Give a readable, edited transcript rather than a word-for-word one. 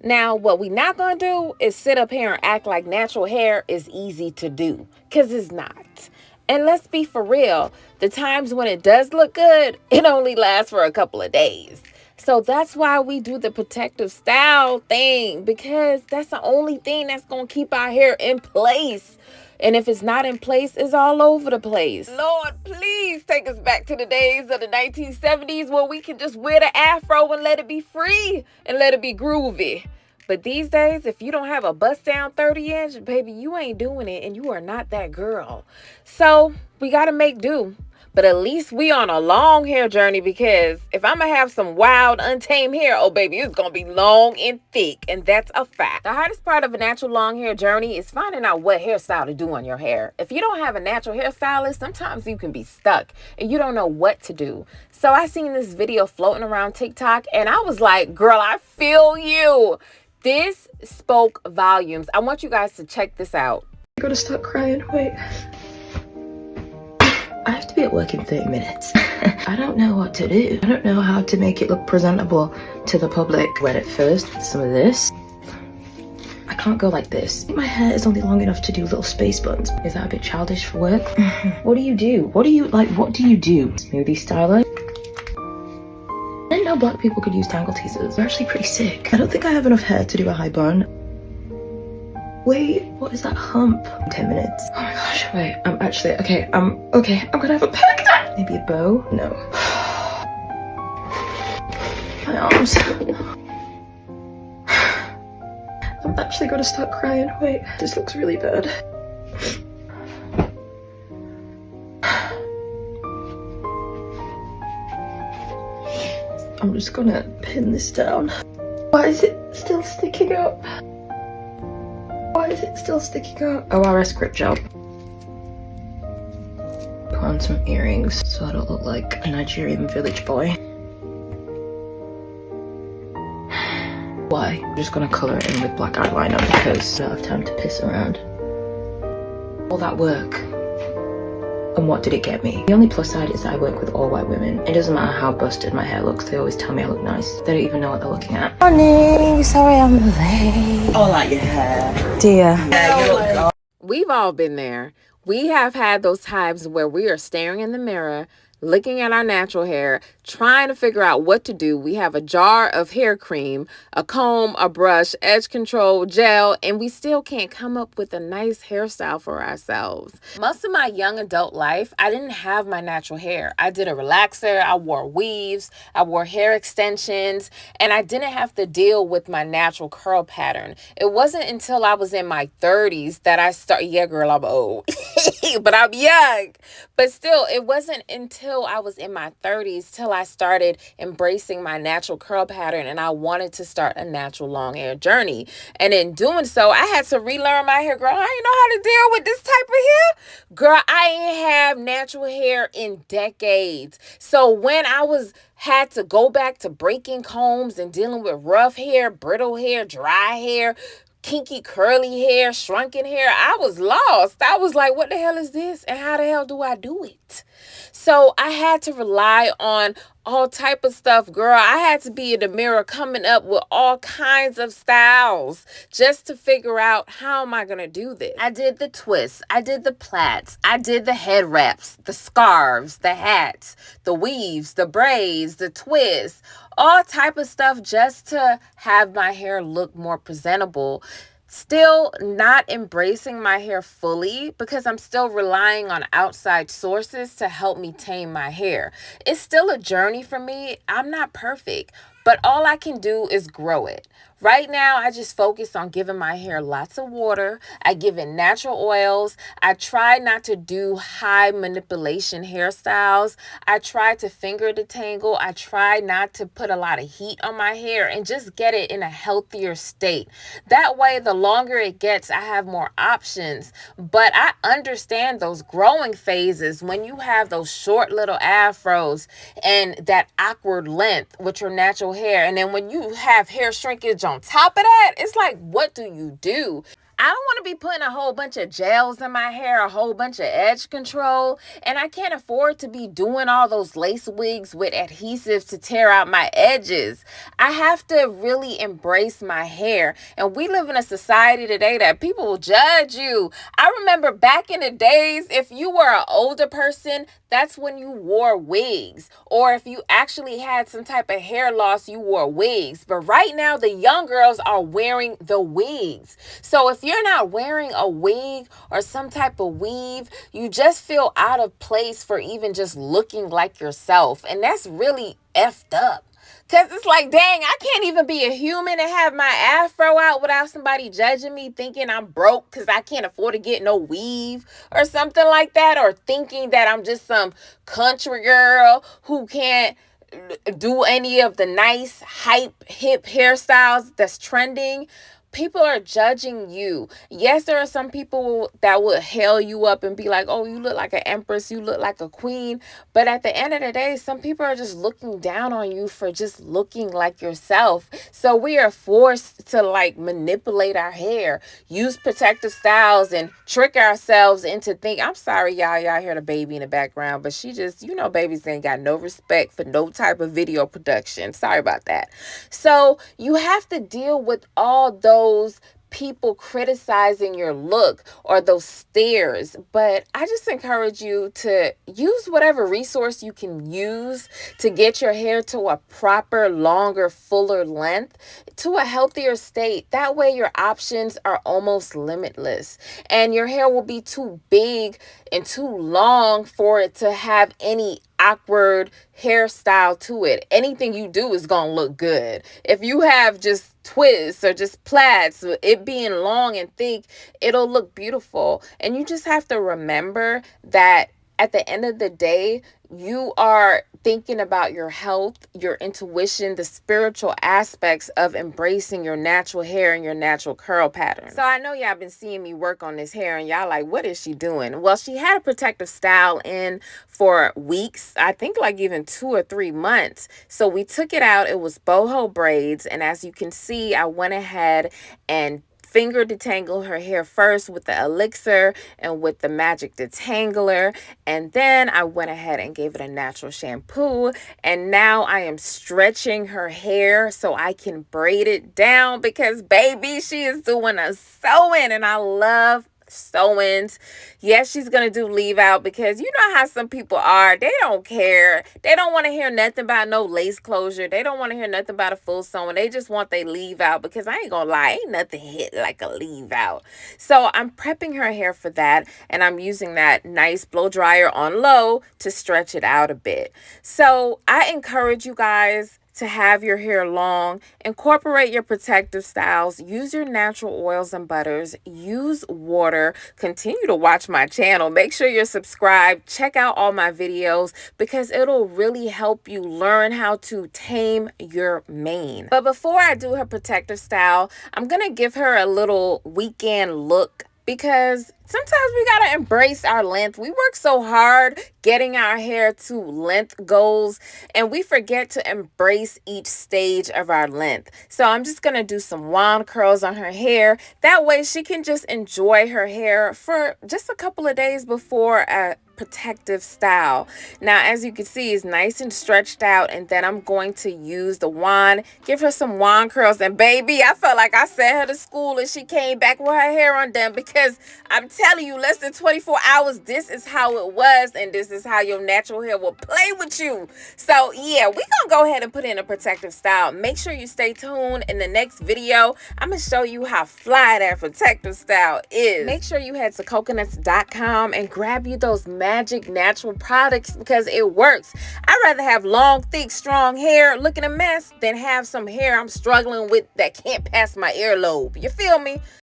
Now, what we not gonna do is sit up here and act like natural hair is easy to do, because it's not. And let's be for real, the times when it does look good, it only lasts for a couple of days. So that's why we do the protective style thing, because that's the only thing that's gonna keep our hair in place. And if it's not in place, it's all over the place. Lord, please take us back to the days of the 1970s where we can just wear the afro and let it be free and let it be groovy. But these days, if you don't have a bust down 30-inch, baby, you ain't doing it and you are not that girl. So we got to make do. But at least we on a long hair journey, because if I'm going to have some wild, untamed hair, oh, baby, it's going to be long and thick. And that's a fact. The hardest part of a natural long hair journey is finding out what hairstyle to do on your hair. If you don't have a natural hairstylist, sometimes you can be stuck and you don't know what to do. So I seen this video floating around TikTok and I was like, girl, I feel you. This spoke volumes. I want you guys to check this out. I gotta start crying. Wait. I have to be at work in 30 minutes. I don't know what to do. I don't know how to make it look presentable to the public. Wet it first with some of this. I can't go like this. My hair is only long enough to do little space buns. Is that a bit childish for work? What do you do? What do you do? Smoothie styler? I didn't know black people could use tangle teasers. They're actually pretty sick. I don't think I have enough hair to do a high bun. Wait, what is that hump? 10 minutes. Oh my gosh, wait, I'm gonna have a pack. Maybe a bow? No. My arms. I'm actually gonna start crying. Wait, this looks really bad. I'm just gonna pin this down. Why is it still sticking up? Why is it still sticking out? ORS grip gel. Put on some earrings so I don't look like a Nigerian village boy. Why? I'm just gonna colour it in with black eyeliner because I don't have time to piss around. All that work. And what did it get me? The only plus side is I work with all white women. It doesn't matter how busted my hair looks, they always tell me I look nice. They don't even know what they're looking at. Morning, sorry I'm late. Oh, like your hair. Dear. Yeah, you look good. We've all been there. We have had those times where we are staring in the mirror, looking at our natural hair, trying to figure out what to do. We have a jar of hair cream, a comb, a brush, edge control, gel, and we still can't come up with a nice hairstyle for ourselves. Most of my young adult life, I didn't have my natural hair. I did a relaxer, I wore weaves, I wore hair extensions, and I didn't have to deal with my natural curl pattern. It wasn't until I was in my 30s that I started, yeah girl, I'm old, but I'm young. But still, it wasn't until I was in my 30s till I started embracing my natural curl pattern and I wanted to start a natural long hair journey. And in doing so, I had to relearn my hair. Girl, I didn't know how to deal with this type of hair. Girl, I ain't have natural hair in decades. So when I had to go back to breaking combs and dealing with rough hair, brittle hair, dry hair, kinky curly hair, shrunken hair, I was lost. I was like, what the hell is this? And how the hell do I do it? So I had to rely on all type of stuff, girl. I had to be in the mirror coming up with all kinds of styles just to figure out how am I going to do this. I did the twists. I did the plaits. I did the head wraps, the scarves, the hats, the weaves, the braids, the twists, all type of stuff just to have my hair look more presentable. Still not embracing my hair fully because I'm still relying on outside sources to help me tame my hair. It's still a journey for me. I'm not perfect, but all I can do is grow it. Right now, I just focus on giving my hair lots of water. I give it natural oils. I try not to do high manipulation hairstyles. I try to finger detangle. I try not to put a lot of heat on my hair and just get it in a healthier state. That way, the longer it gets, I have more options. But I understand those growing phases when you have those short little afros and that awkward length with your natural hair. And then when you have hair shrinkage on top of that, it's like, what do you do? I don't want to be putting a whole bunch of gels in my hair, a whole bunch of edge control, and I can't afford to be doing all those lace wigs with adhesives to tear out my edges. I have to really embrace my hair, and we live in a society today that people will judge you. I remember back in the days, if you were an older person, that's when you wore wigs, or if you actually had some type of hair loss, you wore wigs. But right now, the young girls are wearing the wigs. So if you're not wearing a wig or some type of weave, you just feel out of place for even just looking like yourself. And that's really effed up. Because it's like, dang, I can't even be a human and have my afro out without somebody judging me, thinking I'm broke because I can't afford to get no weave or something like that, or thinking that I'm just some country girl who can't do any of the nice, hype, hip hairstyles that's trending. People are judging you. Yes, there are some people that will hail you up and be like, oh, you look like an empress, you look like a queen. But at the end of the day, some people are just looking down on you for just looking like yourself. So we are forced to like manipulate our hair, use protective styles, and trick ourselves into thinking, I'm sorry, y'all hear the baby in the background, but she just, babies ain't got no respect for no type of video production. Sorry about that. So you have to deal with all those people criticizing your look or those stares. But I just encourage you to use whatever resource you can use to get your hair to a proper, longer, fuller length, to a healthier state. That way your options are almost limitless, and your hair will be too big and too long for it to have any awkward hairstyle to it. Anything you do is gonna look good. If you have just twists or just plaids, it being long and thick, it'll look beautiful. And you just have to remember that at the end of the day, you are thinking about your health, your intuition, the spiritual aspects of embracing your natural hair and your natural curl pattern. So I know y'all been seeing me work on this hair and y'all like, what is she doing? Well, she had a protective style in for weeks, I think like even 2 or 3 months. So we took it out. It was boho braids. And as you can see, I went ahead and finger detangle her hair first with the ELIXIR and with the magic detangler, and then I went ahead and gave it a natural shampoo, and now I am stretching her hair so I can braid it down because baby, she is doing a sew-in, and I love sew-ins. Yes, she's gonna do leave out because you know how some people are. They don't care. They don't want to hear nothing about no lace closure. They don't want to hear nothing about a full sewing. They just want they leave out, because I ain't gonna lie, ain't nothing hit like a leave out. So I'm prepping her hair for that, and I'm using that nice blow dryer on low to stretch it out a bit. So I encourage you guys to have your hair long, incorporate your protective styles, use your natural oils and butters, use water, continue to watch my channel, make sure you're subscribed, check out all my videos, because it'll really help you learn how to tame your mane. But before I do her protective style, I'm gonna give her a little weekend look, because sometimes we gotta embrace our length. We work so hard getting our hair to length goals, and we forget to embrace each stage of our length. So I'm just gonna do some wand curls on her hair. That way she can just enjoy her hair for just a couple of days before a protective style. Now, as you can see, it's nice and stretched out, and then I'm going to use the wand, give her some wand curls, and baby, I felt like I sent her to school and she came back with her hair undone, because I'm telling you, less than 24 hours, this is how it was, and this is how your natural hair will play with you. So yeah, we gonna go ahead and put in a protective style. Make sure you stay tuned. In the next video, I'm gonna show you how fly that protective style is. Make sure you head to cocaknotz.com and grab you those magic natural products, because it works. I'd rather have long, thick, strong hair looking a mess than have some hair I'm struggling with that can't pass my earlobe. You feel me?